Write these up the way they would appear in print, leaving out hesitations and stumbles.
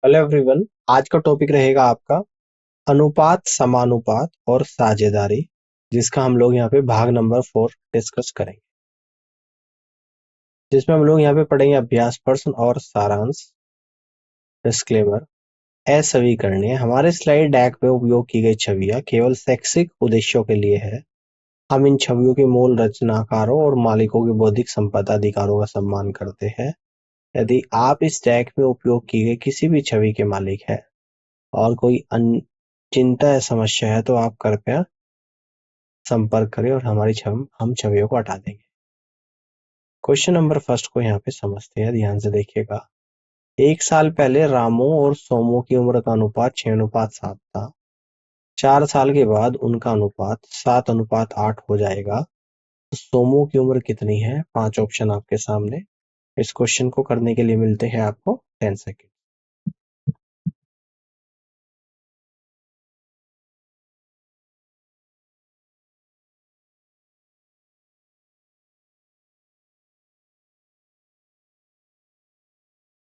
Hello everyone. आज का topic रहेगा आपका अनुपात, समानुपात और साझेदारी, जिसका हम लोग यहाँ पे भाग नंबर 4 डिस्कस करेंगे, जिसमें हम लोग यहाँ पे पढ़ेंगे अभ्यास प्रश्न और सारांश। डिस्क्लेमर। असवीकरणीय हमारे स्लाइड डेक पे उपयोग की गई छवियां केवल शैक्षिक उद्देश्यों के लिए है। हम इन छवियों के मूल रचनाकारों और मालिकों के बौद्धिक संपदा अधिकारों का सम्मान करते हैं। यदि आप इस डेक में उपयोग की गई किसी भी छवि के मालिक हैं और कोई चिंता या समस्या है तो आप कृपया संपर्क करें और हम छवियों को हटा देंगे। क्वेश्चन नंबर फर्स्ट को यहाँ पे समझते हैं, ध्यान से देखिएगा। 1 साल पहले रामू और सोमू की उम्र का अनुपात 6:7 था। 4 साल के बाद उनका अनुपात 7:8 हो जाएगा। तो सोमू की उम्र कितनी है? 5 ऑप्शन आपके सामने। इस क्वेश्चन को करने के लिए मिलते हैं आपको 10 सेकेंड।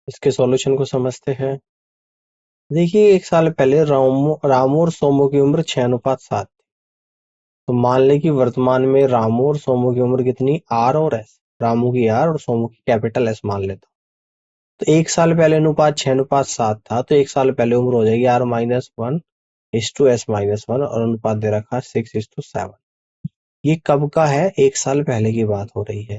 इसके सॉल्यूशन को समझते हैं। देखिए, 1 साल पहले रामू और सोमू की उम्र 6:7 थी। तो मान लें कि वर्तमान में रामू और सोमू की उम्र कितनी? आर और एस। रामू की आर और सोमू की कैपिटल एस मान लेता हूँ। तो 1 साल पहले अनुपात 6:7 था, तो 1 साल पहले उम्र हो जाएगी R-1:S-1 और अनुपात दे रखा 6:7। ये कब का है? 1 साल पहले की बात हो रही है।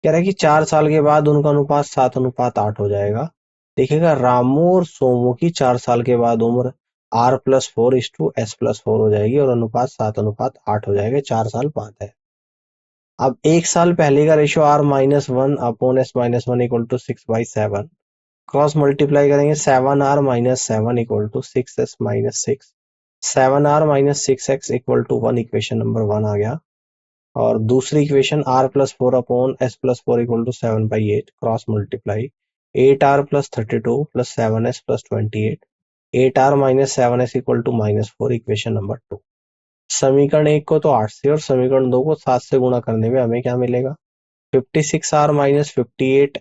कह रहा है कि 4 साल के बाद उनका अनुपात 7:8 हो जाएगा। देखिएगा, रामू और सोमू की 4 साल के बाद उम्र R+4:S+4 हो जाएगी और अनुपात 7:8 हो जाएगा। 4 साल बाद है। अब 1 साल पहले का रेशियो R-1/S-1 = 6/7। क्रॉस मल्टीप्लाई करेंगे 7R-7 = 6S-6। 7R-6X = 1, equation number 1 आ गया। और दूसरी equation R+4/S+4 = 7/8। Cross multiply 8R+32 + 7S+28। 8R-7S = -4, equation number 2। समीकरण 1 को तो 8 से और समीकरण 2 को 7 से गुणा करने में हमें क्या मिलेगा? 56R-58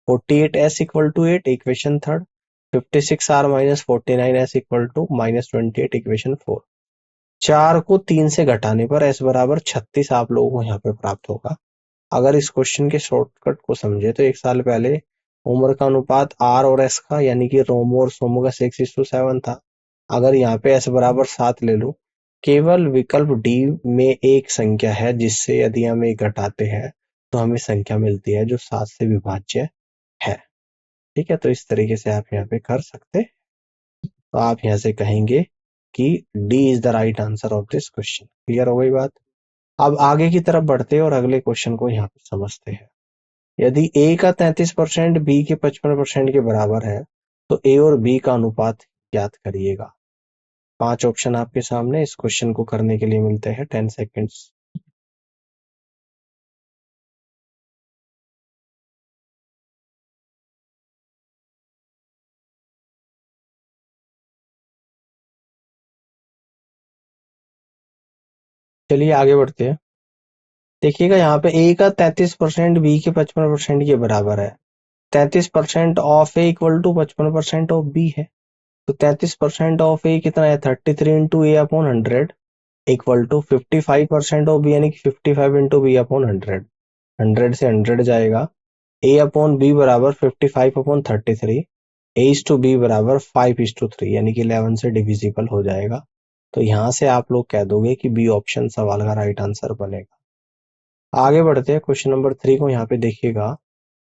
48S = 8, equation 3। 56R-49S = -28, equation 4। 4 को 3 से घटाने पर S बराबर 36 आप लोगों को यहाँ पे प्राप्त होगा। अगर इस क्वेश्चन के शॉर्टकट को समझे तो 1 साल पहले उम्र का अनुपात R और S का, यानी कि रोमो और सोमो का 6:7 था। अगर यहाँ पे S बराबर 7 ले लूं, केवल विकल्प डी में एक संख्या है जिससे यदि हम एक घटाते हैं तो हमें संख्या मिलती है जो 7 से विभाज्य है। ठीक है, तो इस तरीके से आप यहाँ पे कर सकते हैं। तो आप यहाँ से कहेंगे कि D is the right answer of this question. Clear हो गई बात? अब आगे की तरफ बढ़ते हैं और अगले क्वेश्चन को यहाँ पे समझते हैं। यदि ए का 33% बी के 55% के बराबर है तो ए और बी का अनुपात ज्ञात करिएगा। 5 ऑप्शन आपके सामने। इस क्वेश्चन को करने के लिए मिलते हैं 10 सेकेंड्स। चलिए आगे बढ़ते हैं। देखिएगा, यहाँ पे ए का 33% बी के 55% के बराबर है। 33% of A equal to 55% of B है। तो 33% ऑफ ए कितना है? 33 into A upon 100 equal to 55% of B, यानी कि 55 इंटू बी अपॉन 100। 100 से 100 जाएगा। ए अपॉन बी बराबर 55/33। ए इज टू बी बराबर 5:3, यानी कि 11 से डिविजिबल हो जाएगा। तो यहाँ से आप लोग कह दोगे कि बी ऑप्शन सवाल का राइट आंसर बनेगा। आगे बढ़ते हैं। क्वेश्चन नंबर 3 को यहाँ पे देखिएगा।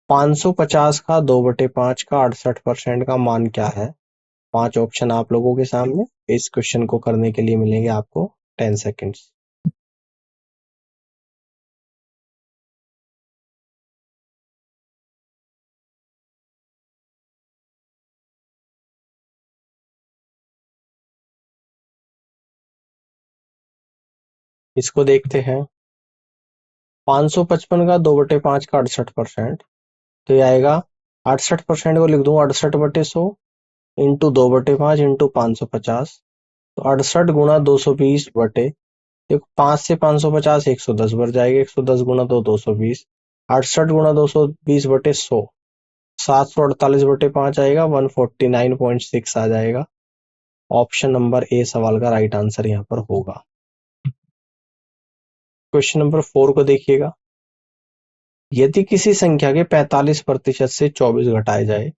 550 का 2/5 का 68% का मान क्या है? 5 ऑप्शन आप लोगों के सामने। इस क्वेश्चन को करने के लिए मिलेंगे आपको 10 सेकेंड्स। इसको देखते हैं। 555 का 2/5 का 68%, तो ये आएगा 68% को लिख दूंगा 68/100 इंटू 2/5 इंटू 550। तो 68 गुणा 220 बटे, देखो 5 से 550 110 बढ़ जाएगा। 110 गुणा 2 220। 68 गुणा 220 बटे 100, 748/5 आएगा, 149.6 आ जाएगा। ऑप्शन नंबर ए सवाल का राइट आंसर यहाँ पर होगा। क्वेश्चन नंबर 4 को देखिएगा। यदि किसी संख्या के 45% से 24 घटाए जाए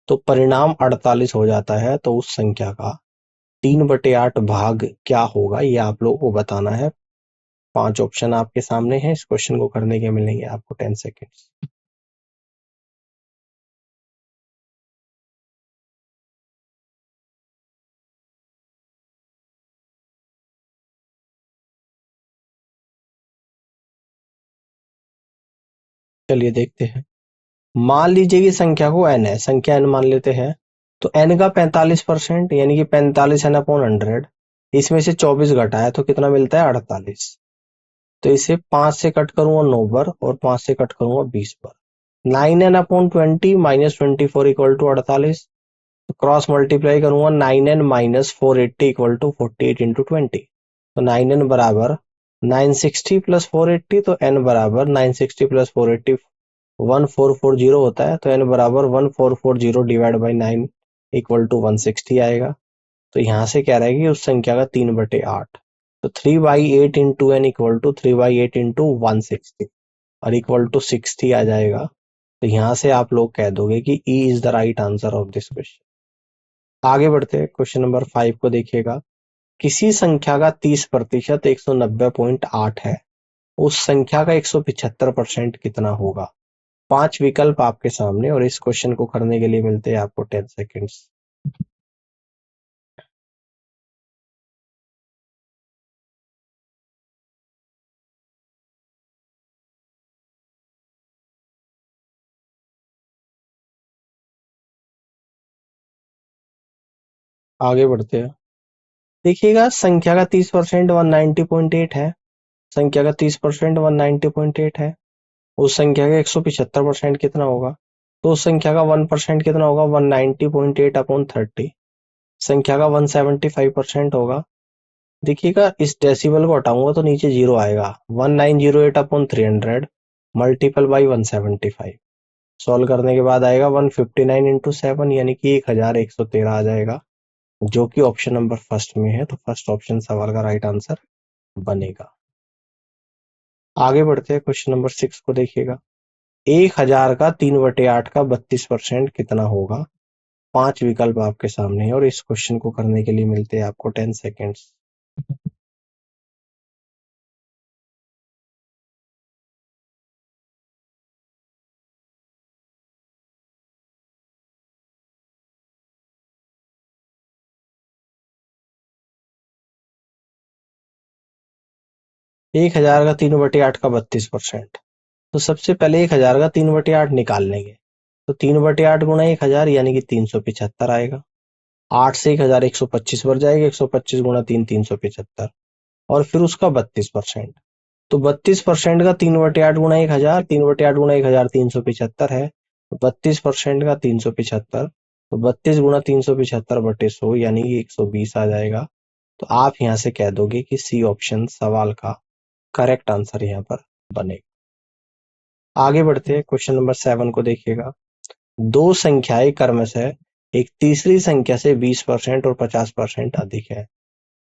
तो परिणाम 48 हो जाता है, तो उस संख्या का 3/8 भाग क्या होगा, ये आप लोगों को बताना है। 5 ऑप्शन आपके सामने हैं। इस क्वेश्चन को करने के मिलेंगे आपको 10 सेकेंड्स। चलिए देखते हैं। मान लीजिए कि संख्या को n है, संख्या n मान लेते हैं, तो n का 45% यानी कि 45 n/100, इसमें से 24 घटाया तो कितना मिलता है, 48। तो इसे 5 से कट करूंगा 9 बार और 5 से कट करूंगा 20 बार। 9n/20 -24 equal to 48। Cross multiply करूंगा, 9n - 480 इक्वल टू 48 इंटू 20। तो 9n बराबर 960 प्लस 480, तो n बराबर 960 प्लस 480 1440 होता है। तो n बराबर 1440 डिवाइड बाई 9 इक्वल टू 160 आएगा। तो यहाँ से कह रहा है कि उस संख्या का 3/8, तो 3/8 into n equal to 3/8 into 160 और इक्वल टू 60 आ जाएगा। तो यहाँ से आप लोग कह दोगे कि E is the right answer of this question. आगे बढ़ते हैं। क्वेश्चन नंबर 5 को देखिएगा। किसी संख्या का 30% 190.8 है, उस संख्या का 175% कितना होगा। 5 विकल्प आपके सामने, और इस क्वेश्चन को करने के लिए मिलते हैं आपको 10 सेकेंड्स। आगे बढ़ते हैं। देखिएगा, संख्या का 30% 190.8 है। संख्या का 30% 190.8 है। उस संख्या का 175% कितना होगा, तो उस संख्या का 1% कितना होगा, 190.8/30। संख्या का 175% होगा। देखिएगा, इस डेसिमल को हटाऊंगा तो नीचे जीरो आएगा। 1908/300 मल्टीपल बाई 175। सॉल्व करने के बाद आएगा 159 इंटू 7 यानी कि 1113 आ जाएगा, जो कि ऑप्शन नंबर फर्स्ट में है। तो फर्स्ट ऑप्शन सवाल का राइट आंसर बनेगा। आगे बढ़ते हैं। क्वेश्चन नंबर 6 को देखिएगा। 1000 का 3/8 का 32% कितना होगा। 5 विकल्प आपके सामने है, और इस क्वेश्चन को करने के लिए मिलते हैं आपको 10 सेकेंड्स। 1000 का 3/8 का 32%। तो सबसे पहले 1000 का 3/8 निकाल लेंगे। तो 3/8 गुणा 1000 यानी कि 375 आएगा। 8 से 1000 125 बढ़ जाएगा, 125 गुणा 3 375, और फिर उसका 32%। तो 32% का 3/8 गुणा 1000, 3/8 गुणा 1000 375 है। 32% का 375, तो 32 गुणा 375/100 यानी कि 120 आ जाएगा। तो आप यहाँ से कह दोगे कि सी ऑप्शन सवाल का करेक्ट आंसर यहाँ पर बनेगा। आगे बढ़ते हैं। क्वेश्चन नंबर 7 को देखिएगा। दो संख्याएं क्रमशः एक तीसरी संख्या से 20% और 50% अधिक है।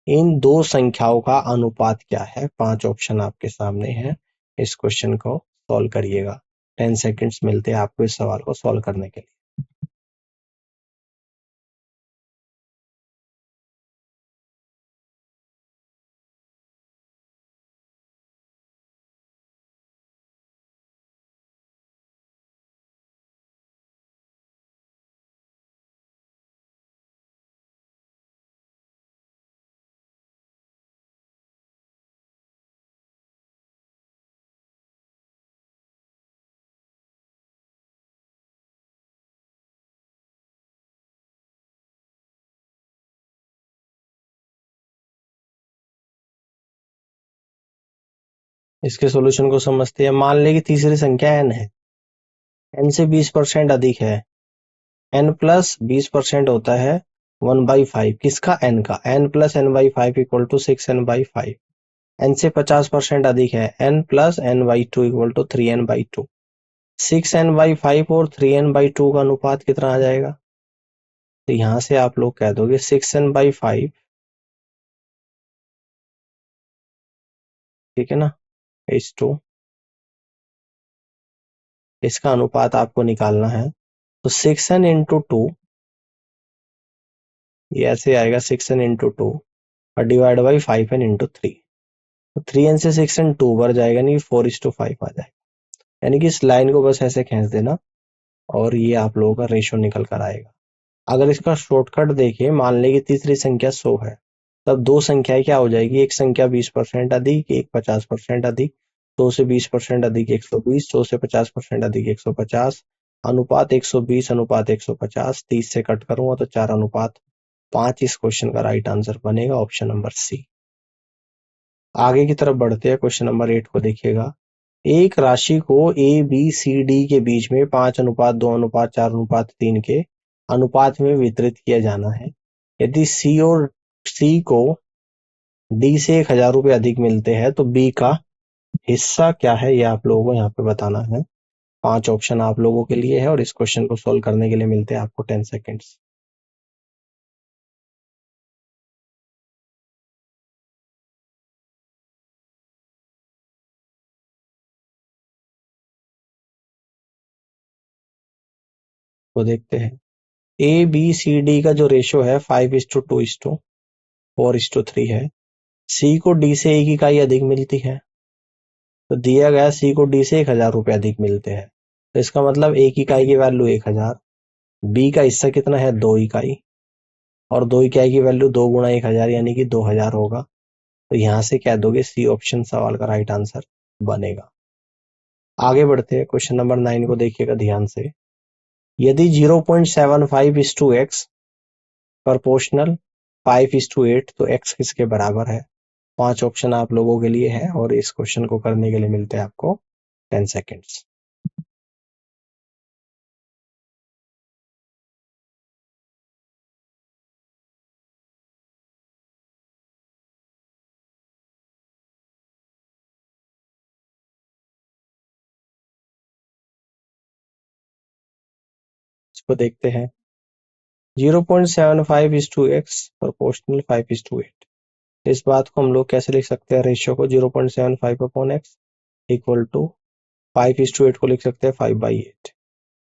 इन दो संख्याओं का अनुपात क्या है। 5 ऑप्शन आपके सामने हैं। इस क्वेश्चन को सॉल्व करिएगा। 10 सेकेंड्स मिलते हैं आपको इस सवाल को सॉल्व करने के लिए। इसके सॉल्यूशन को समझते हैं। मान लें कि तीसरी संख्या n है, n से 20% अधिक है। n प्लस 20% होता है 1/5। किसका, n का। n plus n/5 equal to 6n/5। n से 50% अधिक है, n plus n/2 equal to 3n/2। 6n/5 और 3n/2 का अनुपात कितना आ जाएगा? तो यहां से आप लोग कह दोगे 6n/5, ठीक है ना, इस टू, इसका अनुपात आपको निकालना है। तो 6n/2, ये ऐसे आएगा 6n/2 और डिवाइड बाई 5n/3। तो 3n से 6n 2 बार जाएगा, नहीं 4:5 आ जाएगा। यानी कि इस लाइन को बस ऐसे खींच देना और ये आप लोगों का रेशो निकल कर आएगा। अगर इसका शॉर्टकट देखिए, मान लें कि तीसरी संख्या 100 है, तब दो संख्याएं क्या हो जाएगी, एक संख्या 20% अधिक, एक 50% अधिक। 100 से 20% अधिक 120, 100 से 50% अधिक 150, अनुपात 120 अनुपात 150, 30 से कट करूंगा तो 4:5। इस क्वेश्चन का राइट आंसर बनेगा ऑप्शन नंबर सी। आगे की तरफ बढ़ते हैं, क्वेश्चन नंबर 8 को देखिएगा। एक राशि को ए बी सी डी के बीच में 5:2:4:3 के अनुपात में वितरित किया जाना है। यदि सी को डी से 1,000 रुपये अधिक मिलते हैं तो बी का हिस्सा क्या है, ये आप लोगों को यहाँ पे बताना है। 5 ऑप्शन आप लोगों के लिए है और इस क्वेश्चन को सोल्व करने के लिए मिलते हैं आपको 10 सेकेंड्स। तो देखते हैं, ए बी सी डी का जो रेशो है 5:2:4:3 है। सी को डी से 1 इकाई अधिक मिलती है, तो दिया गया सी को डी से 1,000 रुपये अधिक मिलते हैं। तो इसका मतलब 1 इकाई की वैल्यू 1,000, बी का हिस्सा कितना है 2 इकाई, और 2 इकाई की वैल्यू 2 × 1,000 यानी कि 2,000 होगा। तो यहां से कह दोगे सी ऑप्शन सवाल का राइट आंसर बनेगा। आगे बढ़ते हैं, क्वेश्चन नंबर 9 को देखिएगा ध्यान से। यदि 0.75:x प्रोपोर्शनल 5:8 तो x किसके बराबर है? 5 ऑप्शन आप लोगों के लिए है और इस क्वेश्चन को करने के लिए मिलते हैं आपको 10 सेकेंड्स। इसको देखते हैं। 0.75:x proportional 5:8। इस बात को हम लोग कैसे लिख सकते हैं, रेशियो को 0.75/x इक्वल टू 5:8 को लिख सकते हैं 5/8।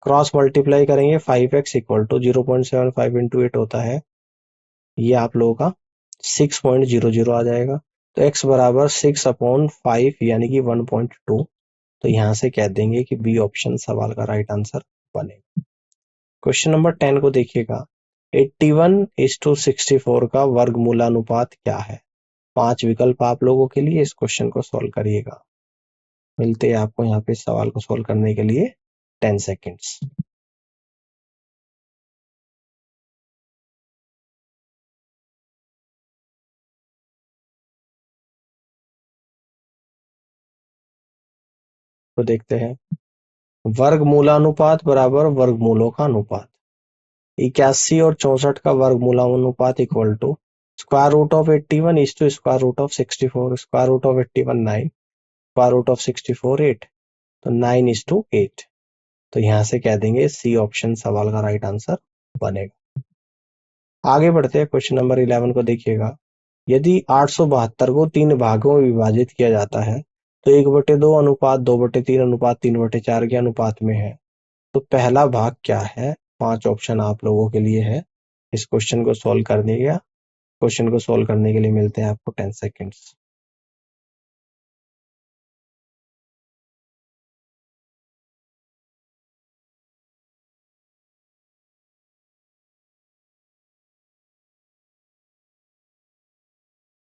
क्रॉस मल्टीप्लाई करेंगे 5x इक्वल टू 0.75 इंटू 8 होता है, ये आप लोगों का 6.00 आ जाएगा। तो x बराबर 6/5 यानी कि 1.2। तो यहां से कह देंगे कि बी ऑप्शन सवाल का राइट आंसर बनेगा। क्वेश्चन नंबर 10 को देखिएगा। 81:64 का वर्गमूलानुपात क्या है? 5 विकल्प आप लोगों के लिए, इस क्वेश्चन को सॉल्व करिएगा। मिलते हैं आपको यहाँ पे सवाल को सॉल्व करने के लिए 10 सेकेंड्स। तो देखते हैं, वर्गमूलानुपात बराबर वर्गमूलों का अनुपात। 81 और 64 का वर्गमूलानुपात equal to square root of 81 is to square root of 64, square root of 81 9, square root of 64 8, तो 9:8। तो यहां से कह देंगे सी ऑप्शन सवाल का राइट आंसर बनेगा। आगे बढ़ते हैं, क्वेश्चन नंबर 11 को देखिएगा। यदि 872 को 3 भागों में विभाजित किया जाता है तो 1/2 अनुपात 2/3 अनुपात 3/4 के अनुपात में है, तो पहला भाग क्या है? 5 ऑप्शन आप लोगों के लिए है। इस क्वेश्चन को सोल्व करने के लिए मिलते हैं आपको 10 सेकेंड्स।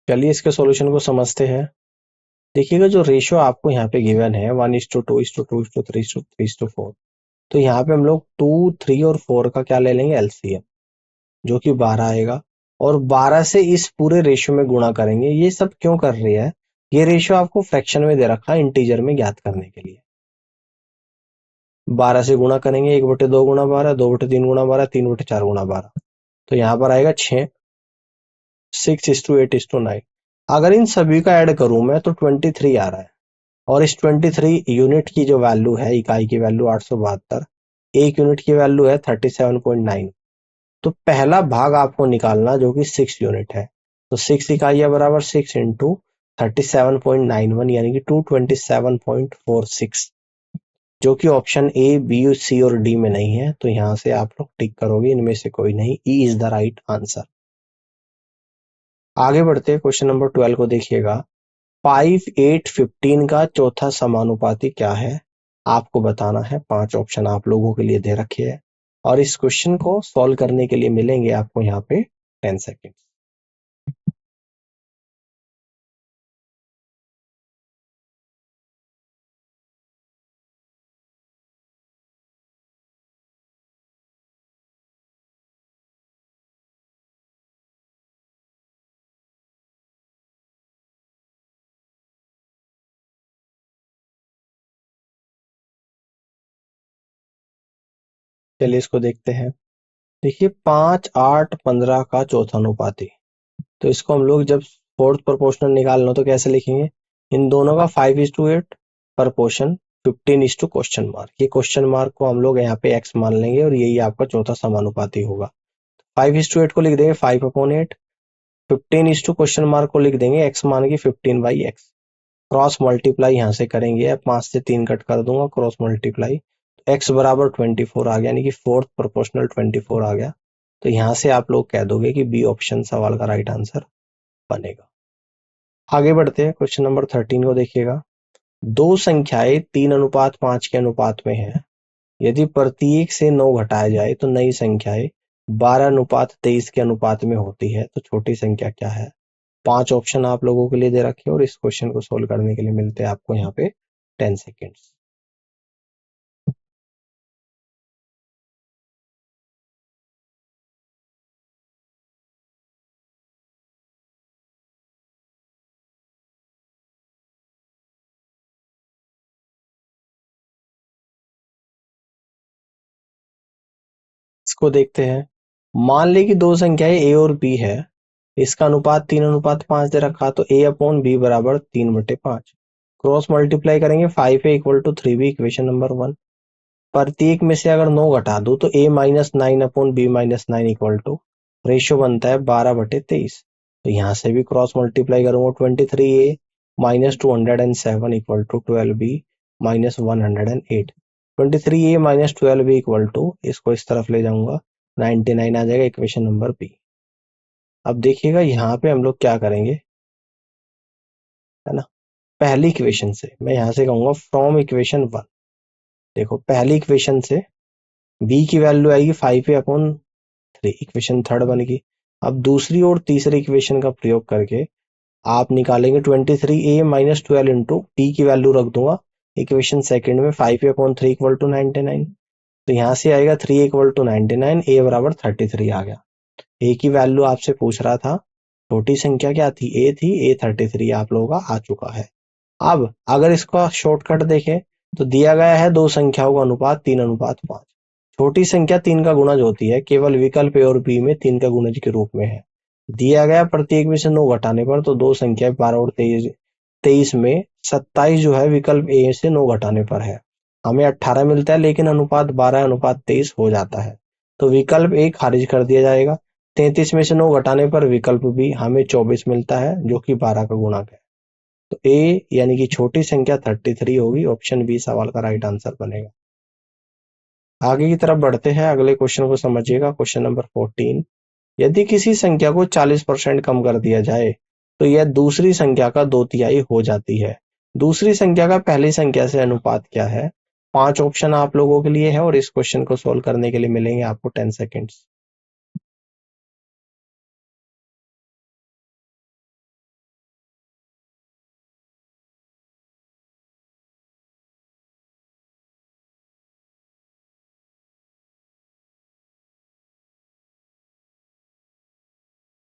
चलिए इसके सॉल्यूशन को समझते हैं। देखिएगा, जो रेशियो आपको यहाँ पे गिवन है 1:2:2:3:3:4, तो यहाँ पे हम लोग 2 3 और 4 का क्या ले लेंगे, एलसीएम, जो कि 12 आएगा। और 12 से इस पूरे रेशियो में गुणा करेंगे। ये सब क्यों कर रही है, ये रेशियो आपको फ्रैक्शन में दे रखा है इंटीजर में ज्ञात करने के लिए। 12 से गुणा करेंगे, 1/2 गुणा 12, 2/3 गुणा 12, 3/4 गुणा 12, तो यहाँ पर आएगा 6, 6:8:9। अगर इन सभी का ऐड करूं मैं तो 23 आ रहा है। और इस 23 यूनिट की जो वैल्यू है, इकाई की वैल्यू 872, एक यूनिट की वैल्यू है 37.9। तो पहला भाग आपको निकालना जो कि 6 यूनिट है। तो 6 इकाइयां बराबर 6 इंटू 37.91 यानी कि 227.46, जो कि ऑप्शन ए, बी, सी और डी में नहीं है। तो यहां से आप लोग टिक करोगे, इनमें से कोई नहीं, E is the right answer. आगे बढ़ते हैं, क्वेश्चन नंबर 12 को देखिएगा। 5:8:15 का चौथा समानुपाती क्या है, आपको बताना है। 5 ऑप्शन आप लोगों के लिए दे रखे हैं और इस क्वेश्चन को सॉल्व करने के लिए मिलेंगे आपको यहाँ पे 10 सेकेंड। चलिए इसको देखते हैं। देखिए 5:8:15 का चौथा अनुपाती, तो इसको हम लोग जब फोर्थ प्रोपोर्शनल निकालना हो तो कैसे लिखेंगे, इन दोनों का 5:8 प्रपोर्शन 15 क्वेश्चन मार्क, ये क्वेश्चन मार्क को हम लोग यहाँ पे एक्स मान लेंगे और यही आपका चौथा समानुपाती होगा। 5:8 को लिख देंगे 5/8, 15 क्वेश्चन मार्क को लिख देंगे एक्स मान के 15/x। क्रॉस मल्टीप्लाई यहाँ से करेंगे, 5 से 3 कट कर दूंगा, क्रॉस मल्टीप्लाई, एक्स बराबर 24 आ गया, यानी कि फोर्थ प्रोपोर्शनल 24 आ गया। तो यहाँ से आप लोग कह दोगे कि बी ऑप्शन सवाल का राइट आंसर बनेगा। आगे बढ़ते हैं, क्वेश्चन नंबर 13 को देखिएगा। दो संख्याएं 3:5 के अनुपात में है, यदि प्रत्येक से 9 घटाया जाए तो नई संख्याएं 12:23 के अनुपात में होती है, तो छोटी संख्या क्या है। 5 ऑप्शन आप लोगों के लिए दे रखे हैं और इस क्वेश्चन को सोल्व करने के लिए मिलते हैं आपको यहाँ पे 10 सेकेंड्स। इसको देखते हैं। मान ले कि दो संख्याएं ए और बी है, इसका अनुपात 3:5 दे रखा, तो ए अपॉन बी बराबर 3/5। क्रॉस मल्टीप्लाई करेंगे, 5a = 3b, इक्वेशन नंबर 1। प्रत्येक में से अगर 9 घटा दो तो a-9/b-9 इक्वल टू, रेशियो बनता है 12/23। तो यहाँ से भी क्रॉस मल्टीप्लाई करूंगा, 23a-207 equal to 12b-108। 23a-12b equal to, इसको इस तरफ ले जाऊंगा, 99 आ जाएगा, इक्वेशन नंबर बी। अब देखिएगा यहाँ पे हम लोग क्या करेंगे, है ना। पहली इक्वेशन से मैं यहाँ से कहूंगा फ्रॉम इक्वेशन 1। देखो पहली इक्वेशन से b की वैल्यू आएगी 5a/3, इक्वेशन थर्ड बन गई। अब दूसरी और तीसरी इक्वेशन का प्रयोग करके आप निकालेंगे 23a-12 इंटू p की वैल्यू रख दूंगा इक्वेशन सेकंड में, 5a/3 इक्वल टू 99। तो यहाँ से आएगा 3 इक्वल टू 99, a बराबर 33 आ गया। ए की वैल्यू आपसे पूछ रहा था, छोटी संख्या क्या थी, ए थी, ए 33 आप लोगों का आ चुका है। अब अगर इसका शॉर्टकट देखें तो दिया गया है दो संख्याओं का अनुपात 3:5। छोटी संख्या 3 का गुणज होती है, केवल विकल्प ए और बी में 3 का गुणज के रूप में है। दिया गया प्रत्येक में से 9 घटाने पर, तो दो संख्या 12 और 23 में 27 जो है विकल्प ए से 9 घटाने पर है, हमें 18 मिलता है, लेकिन अनुपात 12:23 हो जाता है, तो विकल्प ए खारिज कर दिया जाएगा। 33 में से 9 घटाने पर विकल्प बी, हमें 24 मिलता है जो कि 12 का गुणक है। तो ए यानी कि छोटी संख्या 33 होगी, ऑप्शन बी सवाल का राइट आंसर बनेगा। आगे की तरफ बढ़ते हैं, अगले क्वेश्चन को समझिएगा, क्वेश्चन नंबर 14। यदि किसी संख्या को 40% कम कर दिया जाए तो यह दूसरी संख्या का 2/3 हो जाती है। दूसरी संख्या का पहली संख्या से अनुपात क्या है। 5 ऑप्शन आप लोगों के लिए है और इस क्वेश्चन को सोल्व करने के लिए मिलेंगे आपको 10 सेकेंड्स।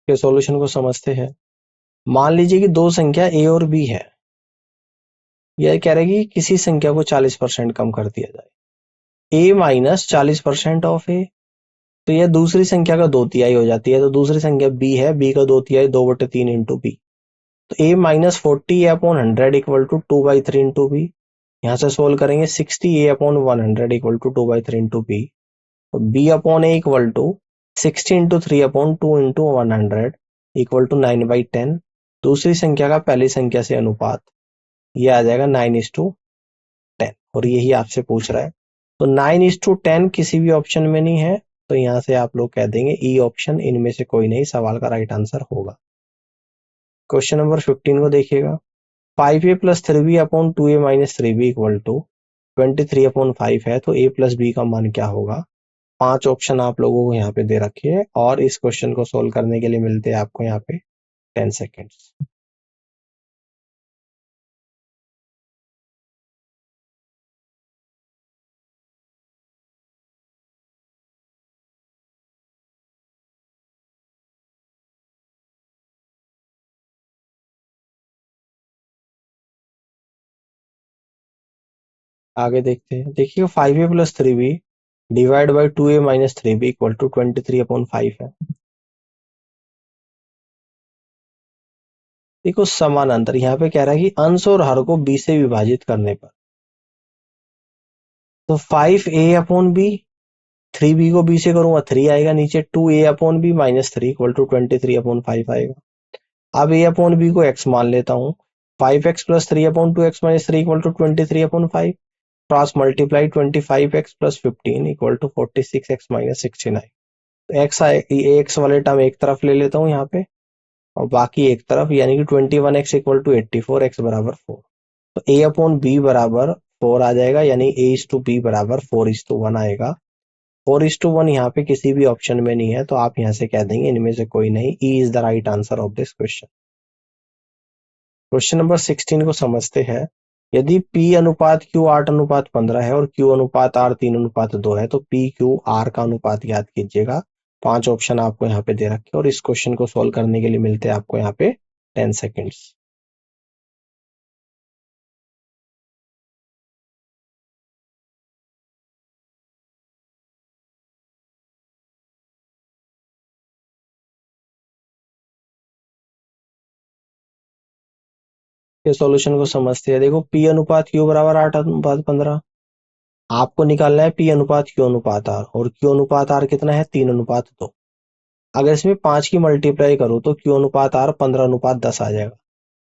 के सॉल्यूशन को समझते हैं। मान लीजिए कि दो संख्या ए और बी है, यह कह रहे हैं कि किसी संख्या को 40% कम कर दिया जाए, ए माइनस 40% ऑफ ए, तो यह दूसरी संख्या का 2/3 हो जाती है। तो दूसरी संख्या बी है, बी का 2/3 2/3 इंटू बी। तो a minus 40 a upon 100 equal to 2/3 into B. यहाँ से सोल्व करेंगे 60 a upon 100 equal to 2/3 into B. तो b upon a equal to 60 into 3 upon 2 into 100 equal to 9/10। दूसरी संख्या का पहली संख्या से अनुपात, ये आ जाएगा 9:10, और यही आपसे पूछ रहा है। तो 9:10 किसी भी ऑप्शन में नहीं है, तो यहाँ से आप लोग कह देंगे ई ऑप्शन इनमें से कोई नहीं सवाल का राइट आंसर होगा। क्वेश्चन नंबर 15 को देखिएगा। 5a plus 3b upon 2a minus 3b equal to 23 upon 5 है, तो a प्लस b का मान क्या होगा। 5 ऑप्शन आप लोगों को यहाँ पे दे रखे हैं, और इस क्वेश्चन को सोल्व करने के लिए मिलते हैं आपको यहाँ पे 10 सेकेंड्स। आगे देखते हैं। देखिए 5a plus 3b divide by 2a minus 3b equal to 23 upon 5 है। देखो समानांतर, यहाँ पे कह रहा है कि अंश और हर को b से विभाजित करने पर, तो 5a अपॉन b, 3b को b से करूंगा 3 आएगा नीचे, 2a upon b minus 3 equal to 23 upon 5 आएगा। अब a अपॉन b को x मान लेता हूँ, 5x plus 3 upon 2x minus 3 equal to 23 upon 5, cross multiply 25x plus 15 equal to 46x minus 69। तो x वाले टर्म एक तरफ ले लेता हूँ यहाँ पे, और बाकी एक तरफ, यानी कि 21x इक्वल टू 84, x बराबर 4। तो a अपॉन b बराबर 4 आ जाएगा, यानी a इज टू b बराबर 4:1 आएगा। 4:1 यहाँ पे किसी भी ऑप्शन में नहीं है, तो आप यहाँ से कह देंगे इनमें से कोई नहीं, E is the right answer of this question. Question number 16 को समझते हैं। यदि P अनुपात Q 8:15 है और Q अनुपात R 3:2 है, तो P Q R का अनुपात याद कीजिएगा। 5 ऑप्शन आपको यहाँ पे दे रखे, और इस क्वेश्चन को सोल्व करने के लिए मिलते हैं आपको यहाँ पे 10 सेकेंड्स। के सॉल्यूशन को समझते हैं। देखो P अनुपात Q बराबर 8:15, आपको निकालना है P अनुपात Q अनुपात R, और Q अनुपात R कितना है 3:2। अगर इसमें 5 की मल्टीप्लाई करो तो Q अनुपात R 15:10 आ जाएगा।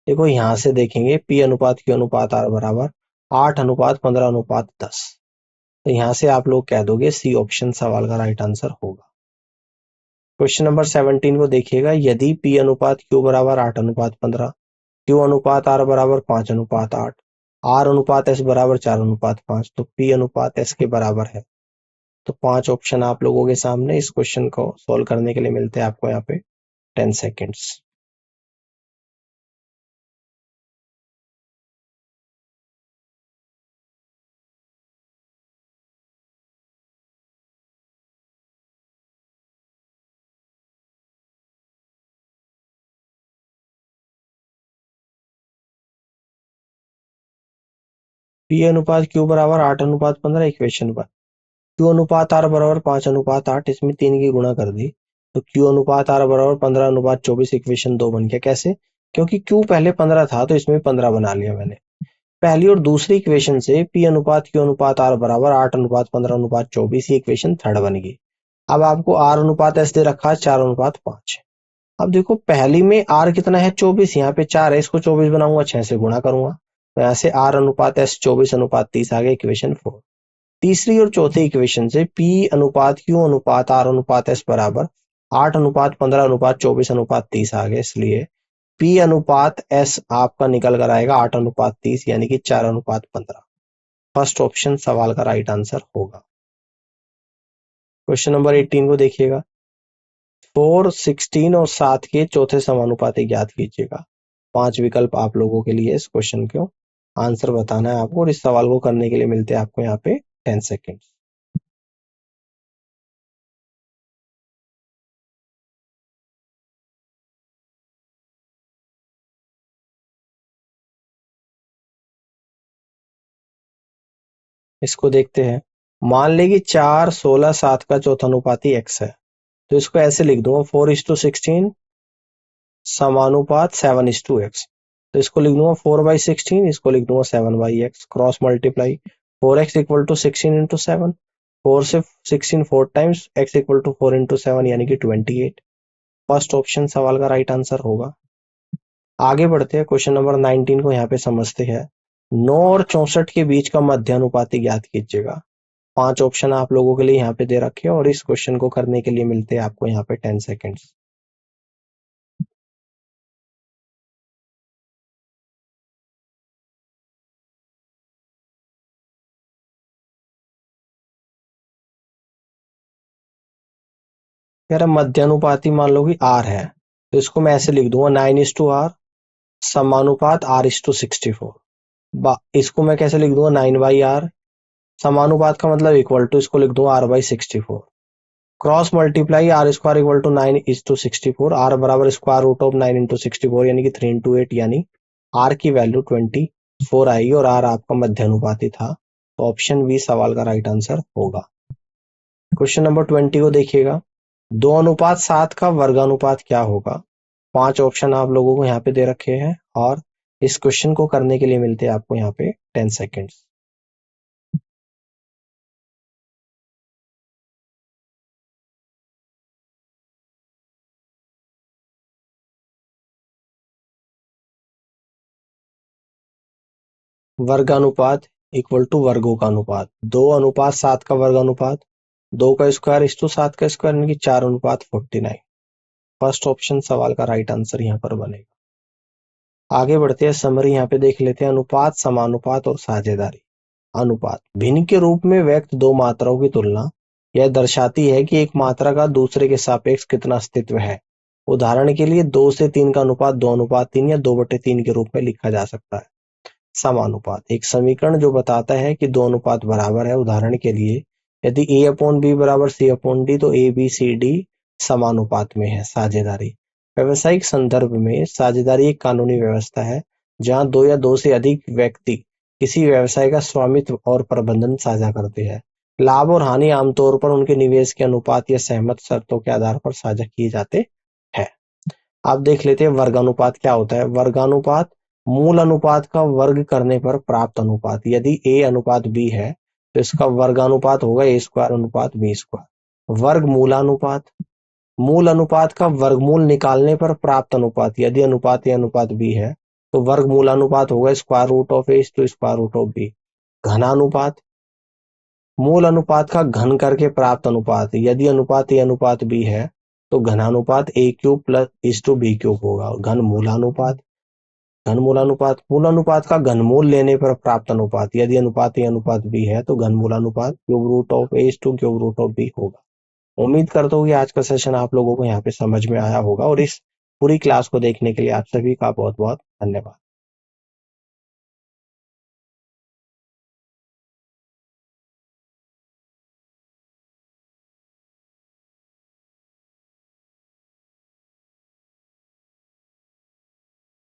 देखो यहाँ से देखेंगे P अनुपात Q अनुपात R बराबर 8:15:10, तो यहाँ से आप लोग कह दोगे सी ऑप्शन सवाल का राइट आंसर होगा। क्वेश्चन नंबर 17 को देखिएगा। यदि P अनुपात Q बराबर 8:15, Q अनुपात R बराबर 5:8, R अनुपात S बराबर 4:5, तो P अनुपात S के बराबर है। तो 5 ऑप्शन आप लोगों के सामने, इस क्वेश्चन को सोल्व करने के लिए मिलते हैं आपको यहाँ पे 10 सेकेंड्स। P अनुपात Q बराबर 8:15 इक्वेशन पर, Q अनुपात R बराबर 5:8, इसमें 3 की गुणा कर दी, तो Q अनुपात R बराबर 15:24 इक्वेशन 2 बन गया। कैसे? क्योंकि Q पहले 15 था, तो इसमें 15 बना लिया मैंने। पहली और दूसरी इक्वेशन से P अनुपात Q अनुपात R बराबर 8:15:24, ये इक्वेशन थर्ड बन गई। अब आपको R अनुपात S दे रखा है 4:5। अब देखो पहली में R कितना है 24, यहाँ पे 4 है, इसको 24 बनाऊंगा, 6 से गुणा करूंगा, तो यहाँ से R अनुपात S 24:30 आ गया, इक्वेशन 4। तीसरी और चौथी इक्वेशन से P अनुपात Q अनुपात R अनुपात S बराबर 8:15:24:30 आ गया, इसलिए P अनुपात S आपका निकल कर आएगा 8:30, यानी कि 4:15। फर्स्ट ऑप्शन सवाल का राइट आंसर होगा। क्वेश्चन नंबर 18 को देखिएगा। 4, 16 और 7 के चौथे समानुपाती ज्ञात कीजिएगा। 5 विकल्प आप लोगों के लिए, इस क्वेश्चन को आंसर बताना है आपको, और इस सवाल को करने के लिए मिलते हैं आपको यहाँ पे 10 सेकेंड। इसको देखते हैं। मान ले कि 4, 16, 7 का चौथा अनुपाती x है, तो इसको ऐसे लिख दूंगा 4:16 समानुपात 7:x। तो इसको लिख दूंगा 4/16, इसको लिख दूंगा 7/x, cross multiply 4x equal to 16 into 7, 4 से 16 4 times, x equal to 4 into 7 यानी कि 28। फर्स्ट ऑप्शन सवाल का राइट आंसर होगा। आगे बढ़ते हैं, क्वेश्चन नंबर 19 को यहाँ पे समझते हैं। 9 और 64 के बीच का मध्यानुपाती ज्ञात कीजिएगा। 5 ऑप्शन आप लोगों के लिए यहाँ पे दे रखे हैं और इस क्वेश्चन को करने के लिए मिलते हैं आपको यहाँ पे 10 सेकेंड्स। यार मध्यानुपाती मान लो कि R है, तो इसको मैं ऐसे लिख दूंगा 9:R समानुपात R/64। इसको मैं कैसे लिख दूंगा 9/R समानुपात का मतलब इक्वल टू, इसको लिख दूंगा R/64। Cross multiply R square equal to 9:64, R बराबर स्क्वायर रूट ऑफ 9 इंटू 64 यानी कि 3 इंटू 8, यानी R की वैल्यू 24 आएगी और R आपका मध्यानुपाती था, तो ऑप्शन बी सवाल का राइट आंसर होगा। क्वेश्चन नंबर 20 को देखिएगा। 2:7 का वर्गानुपात क्या होगा। 5 ऑप्शन आप लोगों को यहाँ पे दे रखे हैं और इस क्वेश्चन को करने के लिए मिलते हैं आपको यहाँ पे 10 सेकेंड्स। वर्गानुपात इक्वल टू वर्गों का अनुपात। 2:7 का वर्गानुपात 2 का स्क्वायर इस टू 7 का स्क्वायर यानी कि 4:49। फर्स्ट ऑप्शन सवाल का राइट आंसर यहाँ पर बनेगा। आगे बढ़ते हैं, समरी यहाँ पे देख लेते हैं। अनुपात, समानुपात और साझेदारी। अनुपात भिन्न के रूप में व्यक्त दो मात्राओं की तुलना, यह दर्शाती है कि एक मात्रा का दूसरे के सापेक्ष कितना अस्तित्व है। उदाहरण के लिए 2 से 3 का अनुपात 2:3 या 2/3 के रूप में लिखा जा सकता है। समानुपात एक समीकरण जो बताता है कि दो अनुपात बराबर है। उदाहरण के लिए यदि A/B बराबर C/D तो ABCD समानुपात में है। साझेदारी व्यवसायिक संदर्भ में साझेदारी एक कानूनी व्यवस्था है जहां दो या दो से अधिक व्यक्ति किसी व्यवसाय का स्वामित्व और प्रबंधन साझा करते हैं। लाभ और हानि आमतौर पर उनके निवेश के अनुपात या सहमत शर्तों के आधार पर साझा किए जाते हैं। आप देख लेते हैं वर्गानुपात क्या होता है। वर्गानुपात मूल अनुपात का वर्ग करने पर प्राप्त अनुपात। यदि A/B है तो इसका वर्गानुपात होगा A²/B²। वर्ग मूलानुपात मूल अनुपात का वर्गमूल निकालने पर प्राप्त अनुपात। यदि अनुपात A/B है तो वर्ग मूलानुपात होगा √A/B²। घनानुपात मूल अनुपात का घन करके प्राप्त अनुपात। यदि अनुपात A/B है तो घनानुपात A³ + होगा। और घनमूलानुपात मूल अनुपात का घनमूल लेने पर प्राप्त अनुपात। यदि अनुपात A/B है तो घनमूलानुपात √A/B होगा। उम्मीद करता हूँ कि आज का सेशन आप लोगों को यहाँ पे समझ में आया होगा और इस पूरी क्लास को देखने के लिए आप सभी का बहुत बहुत धन्यवाद।